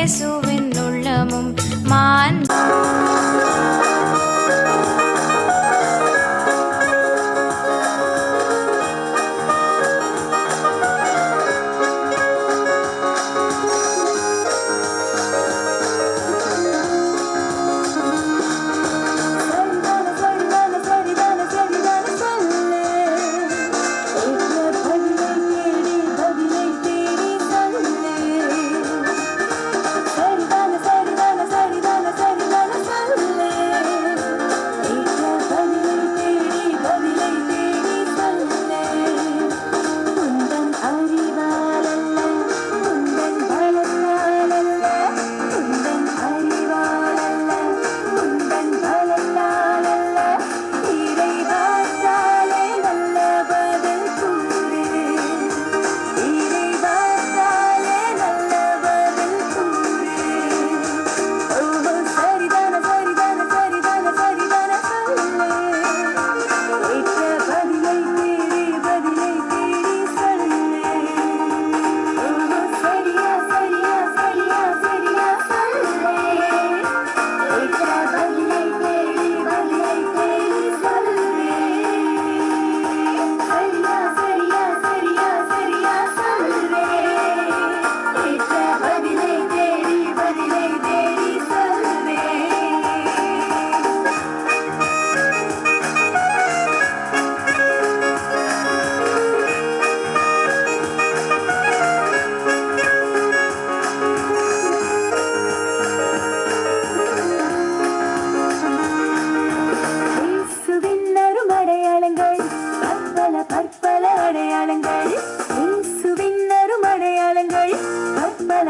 இயேசுவின் உள்ளமும் மான்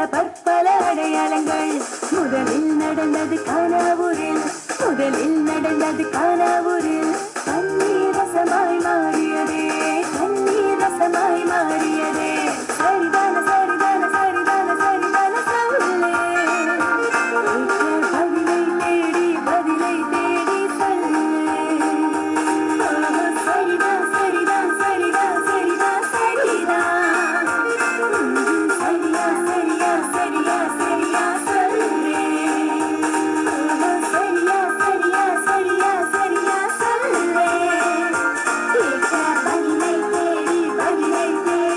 பற்பல அடையாளங்கள் முதலில் நடந்தது கானாவூரில் கண்ணீர் ரசமாய் மாறியதே சரிதான சரிதான சரிதான சரிதான சொல்லே பதிலை தேடி சொல்லே சரிதான் சரிதான் சரிதான் சரிதான் சரிதான் சரியா சரியா சரியா சரியா சொல்லே சரியா சரியா சரியா சரியா சொல்லே பதிலை தேடி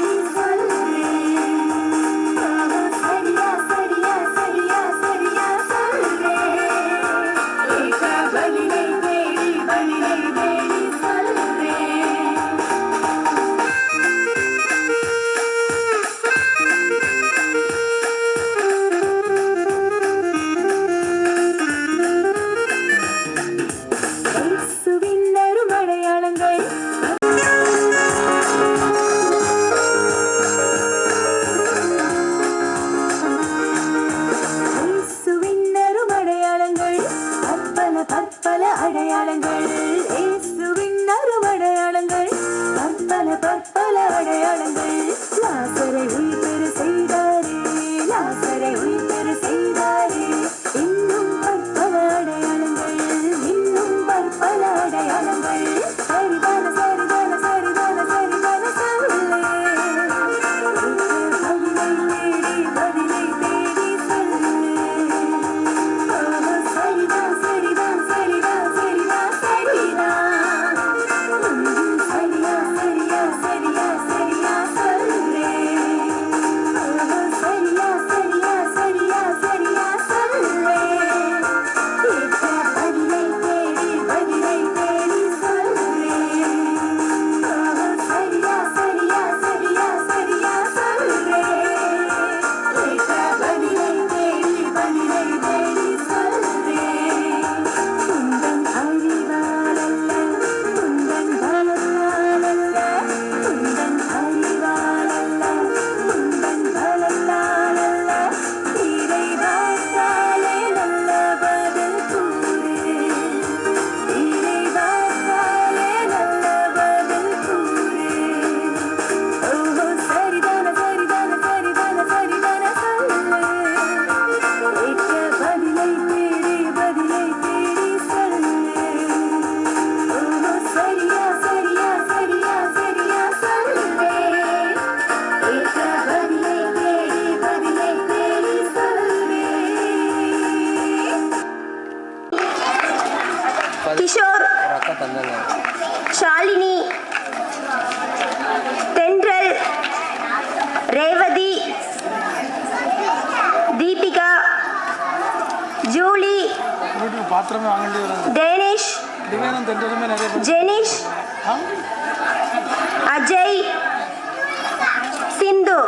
கிஷோர், ஷாலினி, தென்றல், ரேவதி, தீபிகா, ஜூலி, டேனிஷ், ஜெனிஷ், அஜய், சிந்து.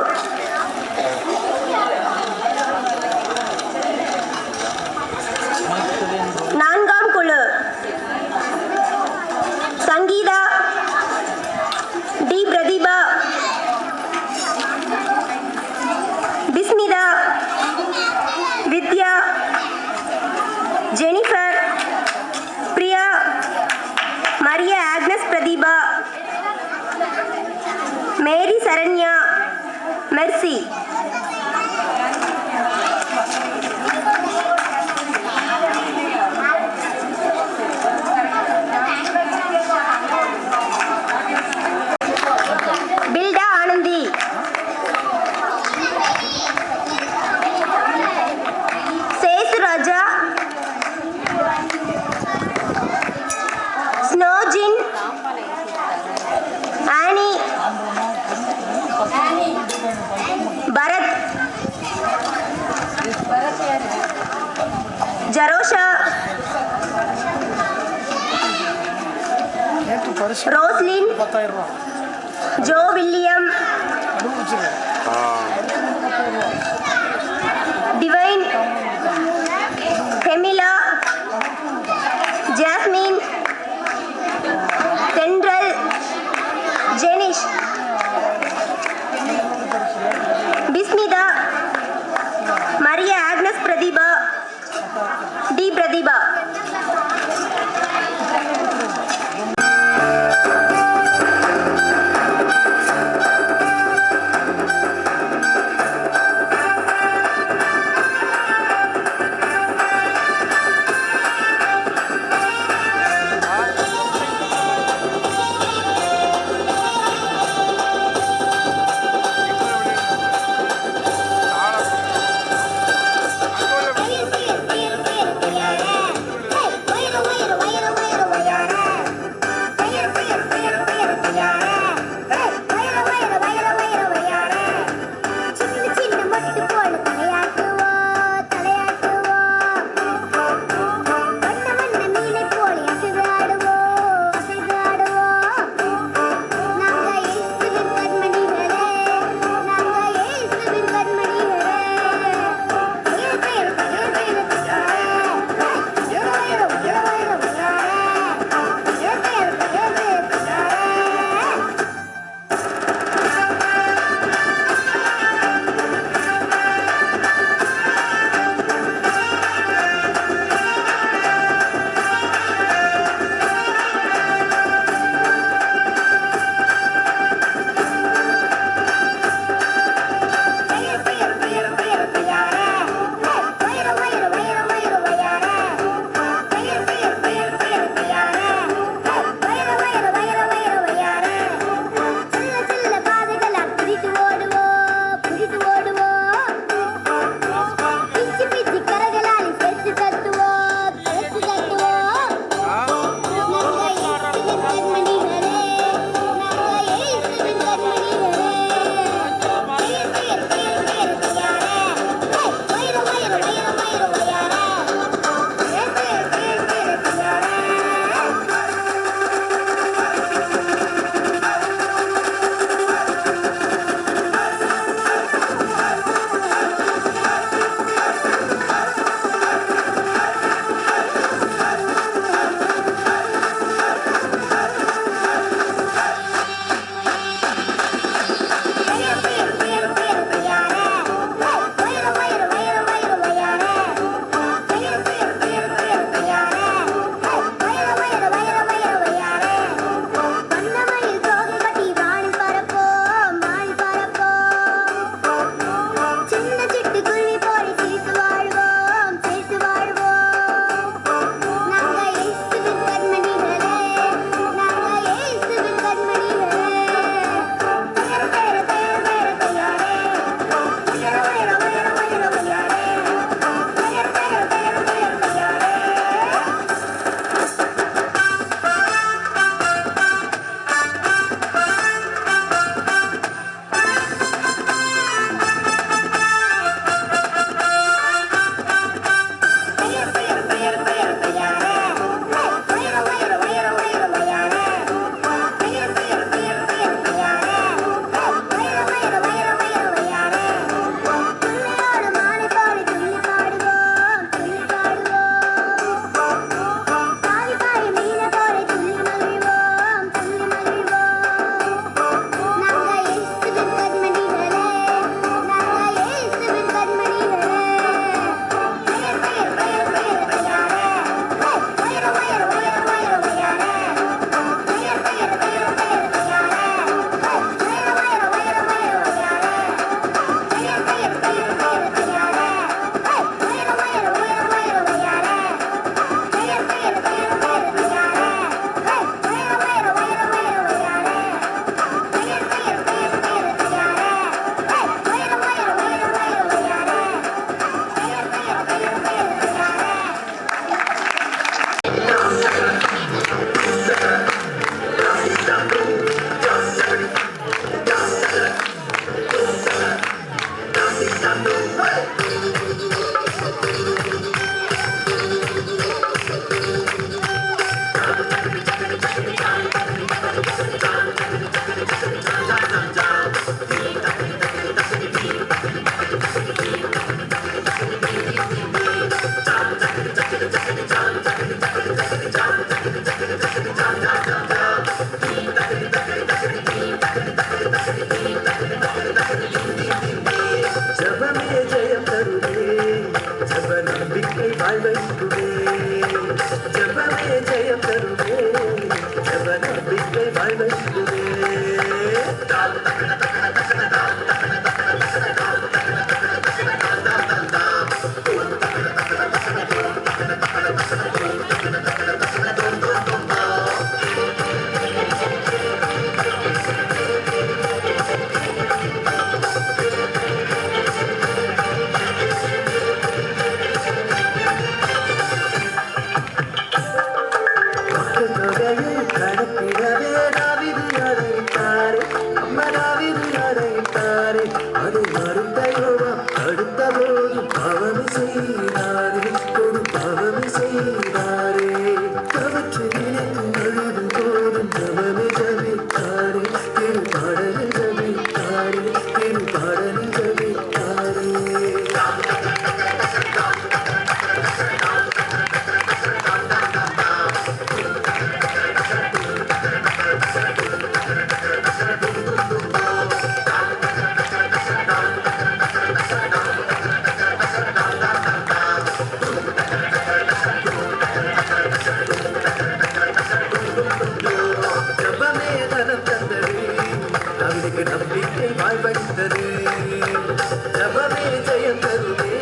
நான்காம் குழு Sangeetha, D Pratheeba, Bismitha, Vidya, Jennifer, Priya, Maria Agnes Pratheeba, Mary Saranya, Mercy. பில்டா Anandhi, Sesuraja, Snojin, Annie, Bharath, Jarosha, Roslin, Joe William, Divine, Hemila, Jasmine, Thendral, Jenish, Bismitha, Maria Agnes Pratheeba, D Pratheeba. வாழ்வைக்குமே ஜபமே ஜெயம் தருமே ஜப நம்பிக்கை வாழ்வைக்குமே அதை மறுத்தையோவா அடுத்த போதும் பாவம் செய்தாரே ஒரு பாவம் செய்தாரே அவற்றை நினைத்து அழுதும் போதும் ஜபமே ஜபித்தாரே திரு பாடலில் ஜபித்தாரே திரு பாடலில் ஜபித்தாரே நம்பிக்கை வாழ்வழித்தது ஜபமே ஜெயம் தருமே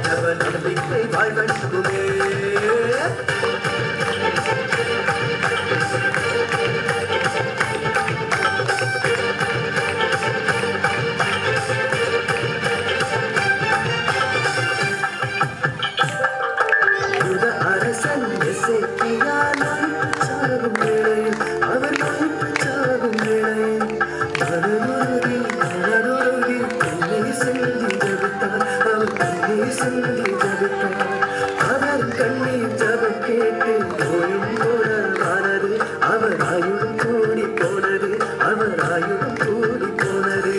ஜப நம்பிக்கை வாழ்வழிக்குமே யுத அரசன் எசேக்கியானாய் சாகும் வேளையில் அவர் சாகும் வேளையில் அவர் கண்ணீர் ஜபம் கேட்டு போயும் போனது அவர் ஆயுதம் கூடி போனது அவர் ஆயுதம் கூடி போனது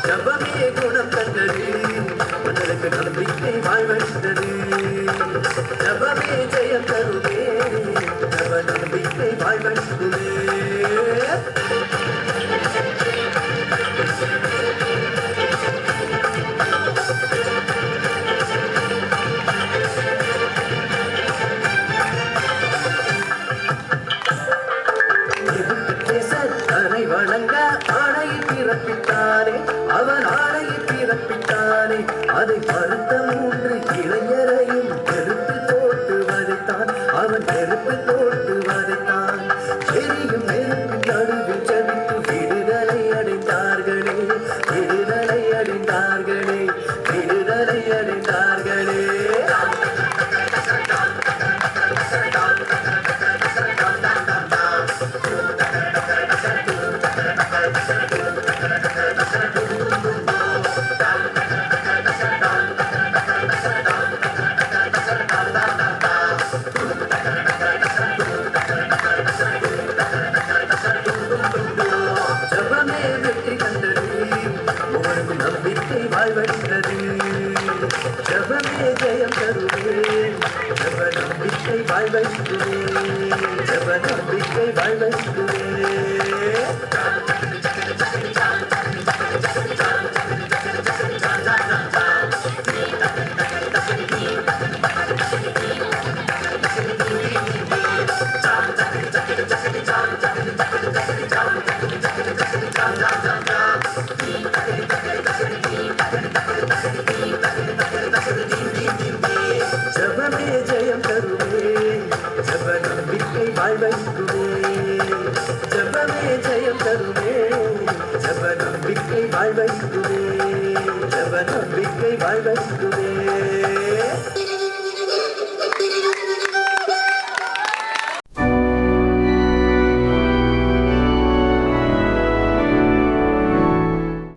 ஜபமே குணம் தந்தது மனதுக்கு நம்பிக்கை வாழ்வழித்தது ஜபமே ஜெயம் தருமே ஜப நம்பிக்கை வாழ்வழிக்குமே தன்னை வணங்க ஆணையை பிறப்பித்தானே அவன் ஆணையை பிறப்பித்தானே அதை மறுத்த 3 இளைஞரையும் நெருப்பில் போட்டு வதைத்தான் அவன் நெருப்பில் போட்டு வதைத்தான் எரியும் நெருப்பின் நடுவில் ஜபித்து விடுதலை அடைந்தார்களே விடுதலை அடைந்தார்களே விடுதலை அடைந்தார்களே ஜபமே வெற்றி கண்டது உனக்கு நம்பிக்கை வாழ்வழித்தது ஜபமே ஜெயம் தருவே ஜப நம்பிக்கை வாழ்வழிக்குமே ஜப நம்பிக்கை வாழ்வழிக்குமே ஜபமே ஜெயம் தருவே ஜப நம்பிக்கை வாழ்வழிக்குமே ஜபமே ஜெயம் தருவே ஜப நம்பிக்கை வாழ்வழிக்குமே ஜப நம்பிக்கை வாழ்வழிக்குமே